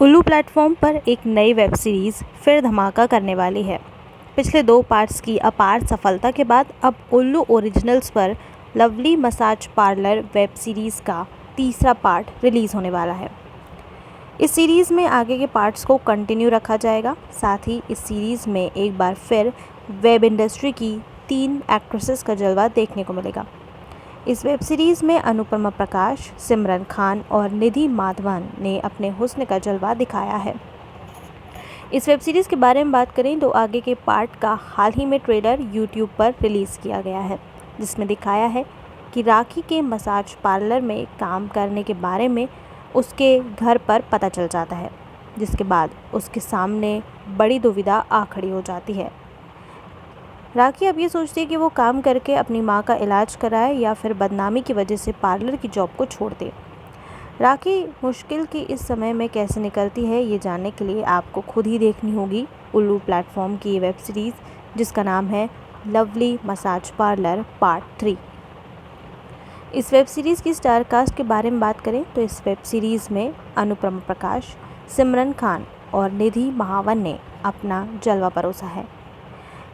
उल्लू प्लेटफॉर्म पर एक नई वेब सीरीज़ फिर धमाका करने वाली है। पिछले 2 पार्ट्स की अपार सफलता के बाद अब उल्लू ओरिजिनल्स पर lovely massage parlour web series का तीसरा पार्ट रिलीज़ होने वाला है। इस सीरीज़ में आगे के पार्ट्स को कंटिन्यू रखा जाएगा। साथ ही इस सीरीज़ में एक बार फिर वेब इंडस्ट्री की 3 एक्ट्रेसेस का जलवा देखने को मिलेगा। इस वेब सीरीज़ में अनुपमा प्रकाश, सिमरन खान और निधि माधवन ने अपने हुस्न का जलवा दिखाया है। इस वेब सीरीज़ के बारे में बात करें तो आगे के पार्ट का हाल ही में ट्रेलर यूट्यूब पर रिलीज़ किया गया है, जिसमें दिखाया है कि राखी के मसाज पार्लर में काम करने के बारे में उसके घर पर पता चल जाता है, जिसके बाद उसके सामने बड़ी दुविधा आ खड़ी हो जाती है। राखी अब ये सोचती है कि वो काम करके अपनी माँ का इलाज कराए या फिर बदनामी की वजह से पार्लर की जॉब को छोड़ दे। राखी मुश्किल की इस समय में कैसे निकलती है, ये जानने के लिए आपको खुद ही देखनी होगी उल्लू प्लेटफॉर्म की ये वेब सीरीज़, जिसका नाम है लवली मसाज पार्लर पार्ट 3। इस वेब सीरीज़ की स्टार कास्ट के बारे में बात करें तो इस वेब सीरीज़ में अनुपमा प्रकाश, सिमरन खान और निधि महावन ने अपना जलवा परोसा है।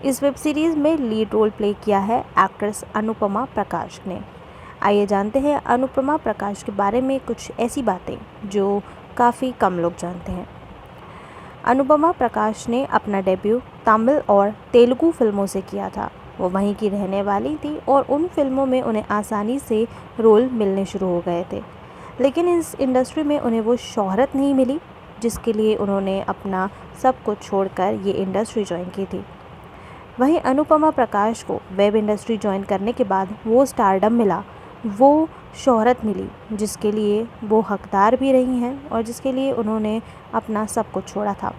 इस वेब सीरीज़ में लीड रोल प्ले किया है एक्ट्रेस अनुपमा प्रकाश ने। आइए जानते हैं अनुपमा प्रकाश के बारे में कुछ ऐसी बातें जो काफ़ी कम लोग जानते हैं। अनुपमा प्रकाश ने अपना डेब्यू तमिल और तेलुगु फिल्मों से किया था। वो वहीं की रहने वाली थी और उन फिल्मों में उन्हें आसानी से रोल मिलने शुरू हो गए थे, लेकिन इस इंडस्ट्री में उन्हें वो शोहरत नहीं मिली जिसके लिए उन्होंने अपना सब कुछ छोड़कर ये इंडस्ट्री ज्वाइन की थी। वहीं अनुपमा प्रकाश को वेब इंडस्ट्री ज्वाइन करने के बाद वो स्टारडम मिला, वो शोहरत मिली जिसके लिए वो हकदार भी रही हैं और जिसके लिए उन्होंने अपना सब कुछ छोड़ा था।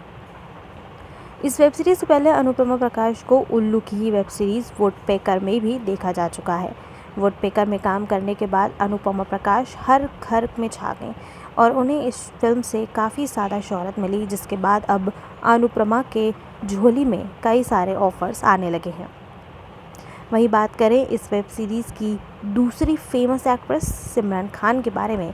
इस वेब सीरीज़ से पहले अनुपमा प्रकाश को उल्लू की ही वेब सीरीज़ वुडपेकर में भी देखा जा चुका है। वुडपेकर में काम करने के बाद अनुपमा प्रकाश हर घर में छा गईं और उन्हें इस फिल्म से काफ़ी ज़्यादा शोहरत मिली, जिसके बाद अब अनुपमा के झोली में कई सारे ऑफ़र्स आने लगे हैं। वहीं बात करें इस वेब सीरीज़ की दूसरी फेमस एक्ट्रेस सिमरन खान के बारे में,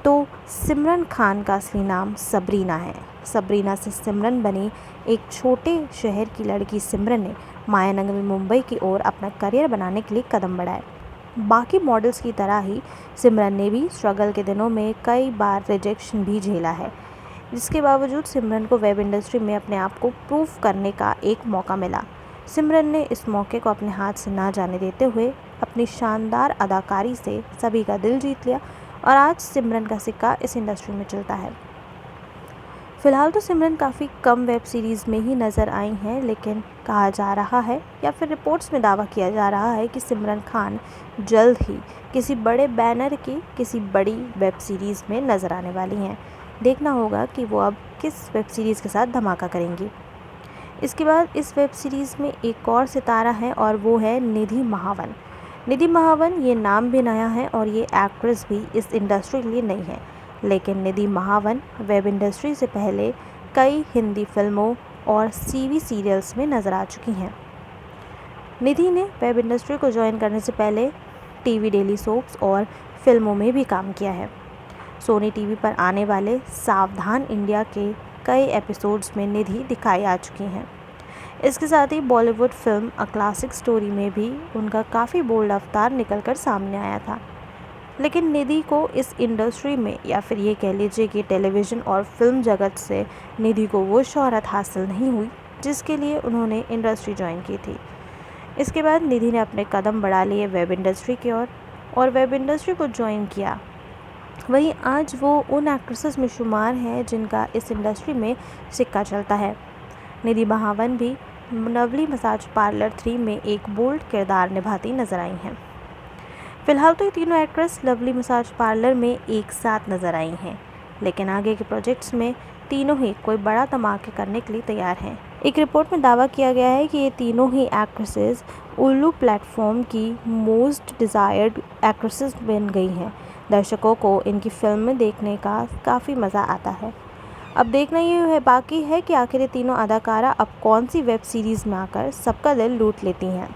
तो सिमरन खान का असली नाम सबरीना है। सबरीना से सिमरन बनी एक छोटे शहर की लड़की सिमरन ने मायानगरी मुंबई की ओर अपना करियर बनाने के लिए कदम बढ़ाए। बाकी मॉडल्स की तरह ही सिमरन ने भी स्ट्रगल के दिनों में कई बार रिजेक्शन भी झेला है, जिसके बावजूद सिमरन को वेब इंडस्ट्री में अपने आप को प्रूव करने का एक मौका मिला। सिमरन ने इस मौके को अपने हाथ से ना जाने देते हुए अपनी शानदार अदाकारी से सभी का दिल जीत लिया और आज सिमरन का सिक्का इस इंडस्ट्री में चलता है। फ़िलहाल तो सिमरन काफ़ी कम वेब सीरीज़ में ही नज़र आई हैं, लेकिन कहा जा रहा है या फिर रिपोर्ट्स में दावा किया जा रहा है कि सिमरन खान जल्द ही किसी बड़े बैनर की किसी बड़ी वेब सीरीज़ में नज़र आने वाली हैं। देखना होगा कि वो अब किस वेब सीरीज़ के साथ धमाका करेंगी। इसके बाद इस वेब सीरीज़ में एक और सितारा है और वो है निधि महावन। निधि महावन ये नाम भी नया है और ये एक्ट्रेस भी इस इंडस्ट्री के लिए नई है, लेकिन निधि महावन वेब इंडस्ट्री से पहले कई हिंदी फिल्मों और टीवी सीरियल्स में नज़र आ चुकी हैं। निधि ने वेब इंडस्ट्री को ज्वाइन करने से पहले टीवी डेली सोप्स और फिल्मों में भी काम किया है। सोनी टीवी पर आने वाले सावधान इंडिया के कई एपिसोड्स में निधि दिखाई आ चुकी हैं। इसके साथ ही Bollywood film a classic story में भी उनका काफ़ी बोल्ड अवतार निकलकर सामने आया था। लेकिन निधि को इस इंडस्ट्री में या फिर ये कह लीजिए कि टेलीविज़न और फिल्म जगत से निधि को वो शोहरत हासिल नहीं हुई जिसके लिए उन्होंने इंडस्ट्री ज्वाइन की थी। इसके बाद निधि ने अपने कदम बढ़ा लिए वेब इंडस्ट्री की ओर और वेब इंडस्ट्री को ज्वाइन किया। वहीं आज वो उन एक्ट्रेसेस में शुमार हैं जिनका इस इंडस्ट्री में सिक्का चलता है। निधि महावन भी लवली मसाज पार्लर 3 में एक बोल्ड किरदार निभाती नजर आई हैं। फिलहाल तो ये तीनों एक्ट्रेस लवली मसाज पार्लर में एक साथ नजर आई हैं, लेकिन आगे के प्रोजेक्ट्स में तीनों ही कोई बड़ा धमाके करने के लिए तैयार हैं। एक रिपोर्ट में दावा किया गया है कि ये तीनों ही एक्ट्रेसेस उल्लू प्लेटफॉर्म की मोस्ट डिज़ायर्ड एक्ट्रेसेस बन गई हैं। दर्शकों को इनकी फिल्में देखने का काफ़ी मज़ा आता है। अब देखना ये है बाकी है कि आखिर ये तीनों अदाकारा अब कौन सी वेब सीरीज़ में आकर सबका दिल लूट लेती हैं।